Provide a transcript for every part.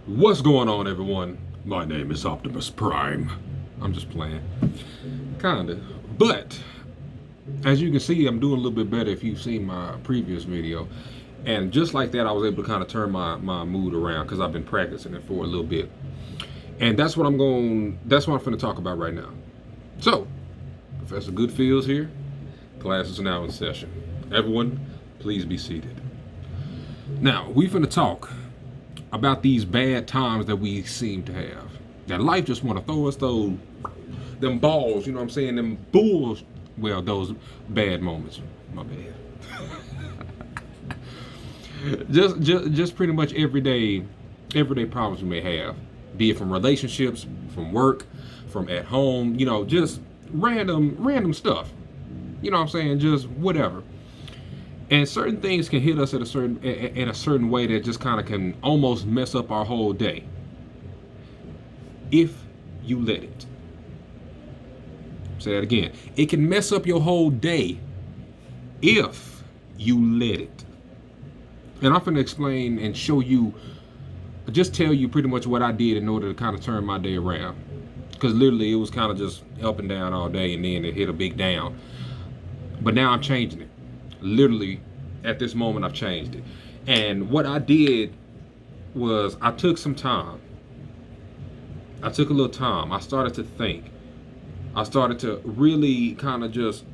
What's going on, everyone? My name is Optimus Prime. I'm just playing. Kinda. But, as you can see, I'm doing a little bit better if you've seen my previous video. And just like that, I was able to kind of turn my mood around because I've been practicing it for a little bit. And that's what I'm going to talk about right now. So, Professor Goodfeels here. Class is now in session. Everyone, please be seated. Now, we're going to talk about these bad times that we seem to have. That life just want to throw us them balls, you know what I'm saying? Them bulls, well, those bad moments. My bad. just pretty much everyday problems we may have. Be it from relationships, from work, from at home, just random stuff. You know what I'm saying? Just whatever. And certain things can hit us in a certain way that just kind of can almost mess up our whole day if you let it. Say that again. It can mess up your whole day if you let it. And I'm going to explain and show you, just tell you pretty much what I did in order to kind of turn my day around. Because literally it was kind of just up and down all day, and then it hit a big down. But now I'm changing it. Literally, at this moment, I've changed it. And what I did was I took some time. I took a little time. I started to think. I started to really kind of just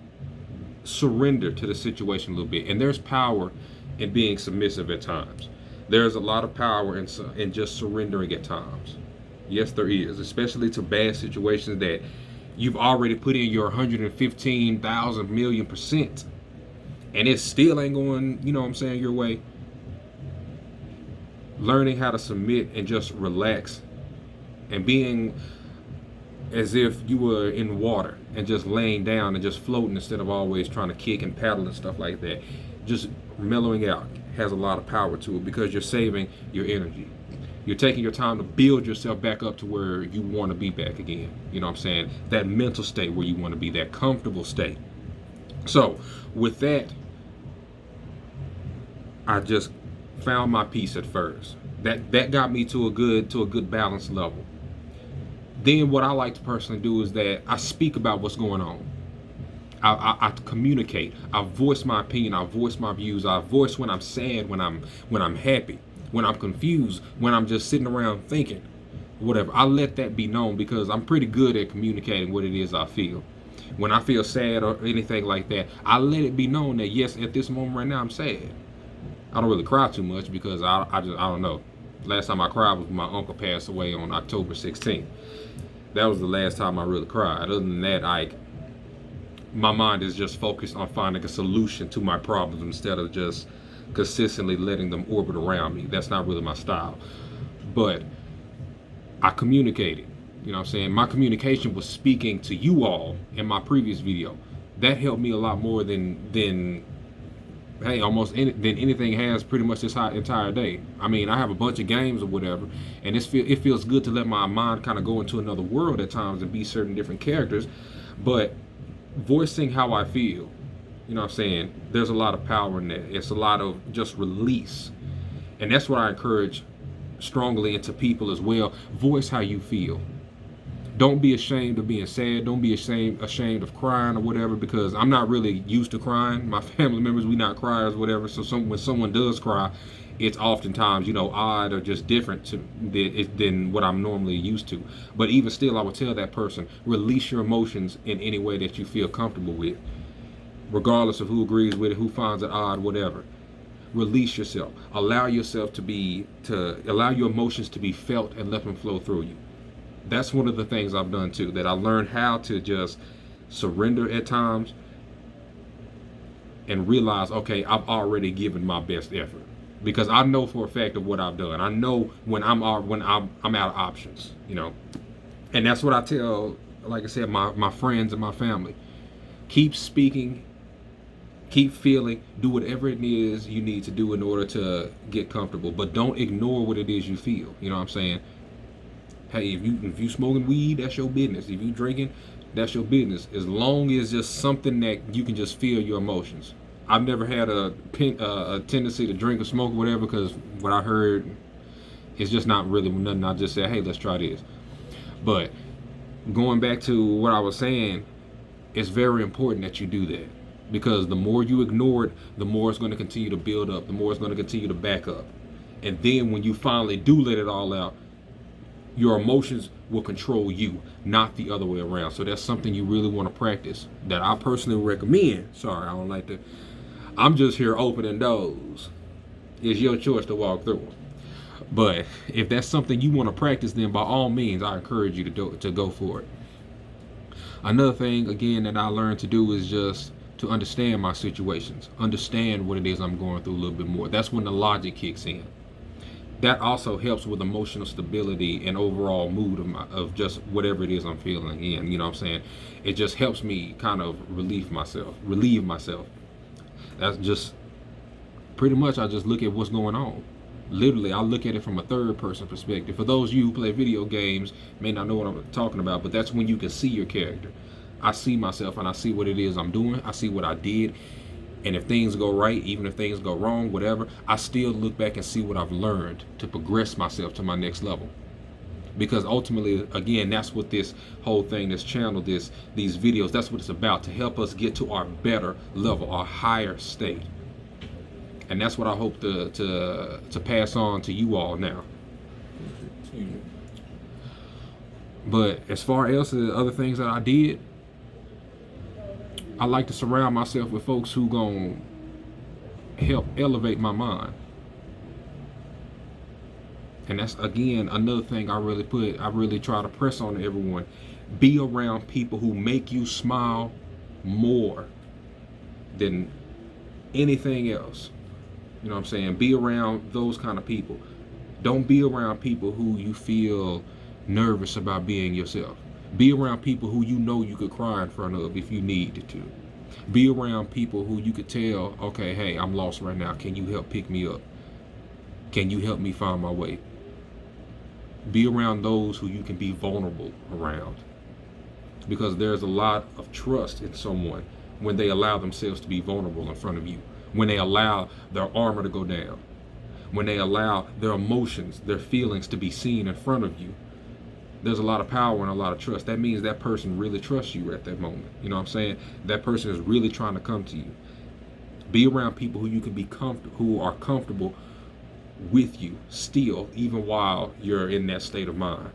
surrender to the situation a little bit. And there's power in being submissive at times. There's a lot of power in just surrendering at times. Yes, there is, especially to bad situations that you've already put in your 115,000 million %. And it still ain't going, your way. Learning how to submit and just relax and being as if you were in water and just laying down and just floating instead of always trying to kick and paddle and stuff like that. Just mellowing out has a lot of power to it because you're saving your energy. You're taking your time to build yourself back up to where you want to be back again. You know what I'm saying? That mental state where you want to be, that comfortable state. So with that, I just found my peace at first. That got me to a good balance level. Then what I like to personally do is that I speak about what's going on. I communicate. I voice my opinion. I voice my views. I voice when I'm sad, when I'm happy, when I'm confused, when I'm just sitting around thinking, whatever. I let that be known because I'm pretty good at communicating what it is I feel. When I feel sad or anything like that, I let it be known that yes, at this moment right now I'm sad. I don't really cry too much because I don't know. Last time I cried was when my uncle passed away on October 16th. That was the last time I really cried. Other than that, my mind is just focused on finding a solution to my problems instead of just consistently letting them orbit around me. That's not really my style. But I communicated. You know what I'm saying? My communication was speaking to you all in my previous video. That helped me a lot more than anything has pretty much this entire day. I mean, I have a bunch of games or whatever, and it feels good to let my mind kind of go into another world at times and be certain different characters. But voicing how I feel, you know what I'm saying, there's a lot of power in that. It's a lot of just release. And that's what I encourage strongly into people as well. Voice how you feel. Don't be ashamed of being sad. Don't be ashamed of crying or whatever, because I'm not really used to crying. My family members, we not criers, whatever. So when someone does cry, it's oftentimes, odd or just different than what I'm normally used to. But even still, I would tell that person, release your emotions in any way that you feel comfortable with, regardless of who agrees with it, who finds it odd, whatever. Release yourself. Allow yourself allow your emotions to be felt and let them flow through you. That's one of the things I've done too, that I learned how to just surrender at times and realize, okay, I've already given my best effort, because I know for a fact of what I've done. I know when I'm out of options, and that's what I tell, like I said, my friends and my family. Keep speaking, keep feeling, do whatever it is you need to do in order to get comfortable, but don't ignore what it is you feel. You know what I'm saying? Hey, if you smoking weed, that's your business. If you drinking, that's your business. As long as just something that you can just feel your emotions. I've never had a tendency to drink or smoke or whatever, because what I heard It's just not really nothing I just said, hey, let's try this. But going back to what I was saying, it's very important that you do that, because the more you ignore it, the more it's going to continue to build up, the more it's going to continue to back up. And then when you finally do let it all out, your emotions will control you, not the other way around. So that's something you really want to practice, that I personally recommend. Sorry, I don't like to. I'm just here opening doors. It's your choice to walk through them. But if that's something you want to practice, then by all means, I encourage you to go for it. Another thing, again, that I learned to do is just to understand my situations, understand what it is I'm going through a little bit more. That's when the logic kicks in. That also helps with emotional stability and overall mood of just whatever it is I'm feeling in. You know what I'm saying? It just helps me kind of relieve myself. That's just pretty much, I just look at what's going on. Literally, I look at it from a third person perspective. For those of you who play video games, may not know what I'm talking about, but that's when you can see your character. I see myself and I see what it is I'm doing. I see what I did. And if things go right, even if things go wrong, whatever, I still look back and see what I've learned to progress myself to my next level. Because ultimately, again, that's what this whole thing, this channel, these videos, that's what it's about, to help us get to our better level, our higher state. And that's what I hope to pass on to you all now. But as far as the other things that I did, I like to surround myself with folks who gonna help elevate my mind. And that's, again, another thing I really try to press on to everyone. Be around people who make you smile more than anything else. You know what I'm saying? Be around those kind of people. Don't be around people who you feel nervous about being yourself. Be around people who you know you could cry in front of if you needed to. Be around people who you could tell, okay, hey, I'm lost right now. Can you help pick me up? Can you help me find my way? Be around those who you can be vulnerable around. Because there's a lot of trust in someone when they allow themselves to be vulnerable in front of you. When they allow their armor to go down. When they allow their emotions, their feelings to be seen in front of you. There's a lot of power and a lot of trust. That means that person really trusts you at that moment. You know what I'm saying? That person is really trying to come to you. Be around people who you can be who are comfortable with you still, even while you're in that state of mind.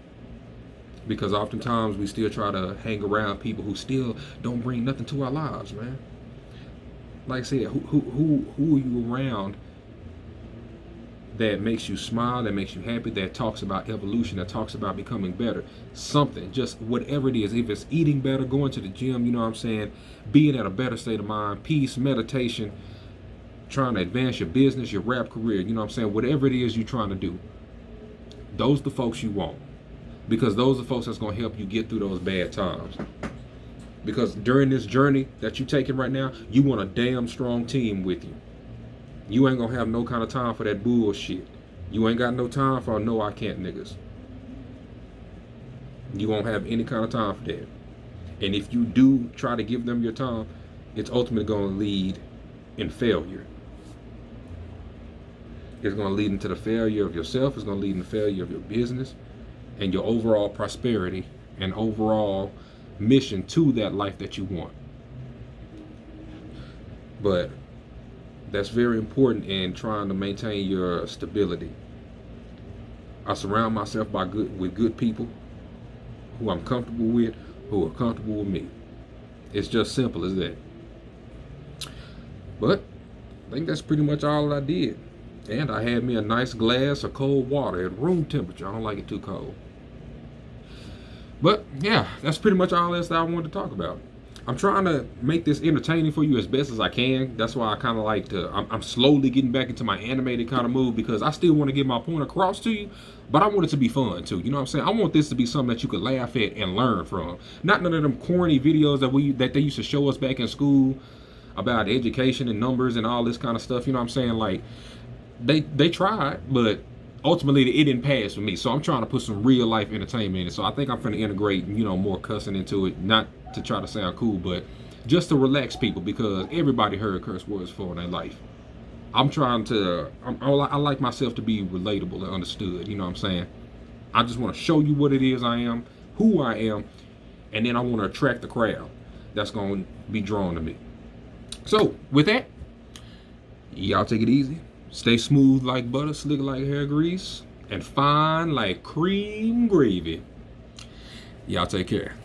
Because oftentimes we still try to hang around people who still don't bring nothing to our lives, man. Like I said, who are you around that makes you smile, that makes you happy, that talks about evolution, that talks about becoming better? Something, just whatever it is. If it's eating better, going to the gym, you know what I'm saying, being at a better state of mind, peace, meditation, trying to advance your business, your rap career, you know what I'm saying, whatever it is you're trying to do, those are the folks you want. Because those are the folks that's going to help you get through those bad times. Because during this journey that you're taking right now, you want a damn strong team with you. You ain't gonna have no kind of time for that bullshit. You ain't got no time for no I can't niggas. You won't have any kind of time for that. And if you do try to give them your time, it's ultimately gonna lead in failure. It's gonna lead into the failure of yourself. It's gonna lead into the failure of your business and your overall prosperity and overall mission to that life that you want. But that's very important in trying to maintain your stability. I surround myself with good people who I'm comfortable with, who are comfortable with me. It's just simple as that. But I think that's pretty much all I did. And I had me a nice glass of cold water at room temperature. I don't like it too cold. But yeah, that's pretty much all else that I wanted to talk about. I'm trying to make this entertaining for you as best as I can. That's why I kind of like to, I'm slowly getting back into my animated kind of mood, because I still want to get my point across to you, but I want it to be fun too. You know what I'm saying? I want this to be something that you could laugh at and learn from. Not none of them corny videos that they used to show us back in school about education and numbers and all this kind of stuff. You know what I'm saying? Like, they tried, but ultimately it didn't pass for me. So I'm trying to put some real life entertainment in it. So I think I'm going to integrate, more cussing into it, not to try to sound cool, but just to relax people, because everybody heard curse words for in their life. I'm trying to, I like myself to be relatable and understood. You know what I'm saying? I just want to show you what it is I am, who I am, and then I want to attract the crowd that's going to be drawn to me. So, with that, y'all take it easy. Stay smooth like butter, slick like hair grease, and fine like cream gravy. Y'all take care.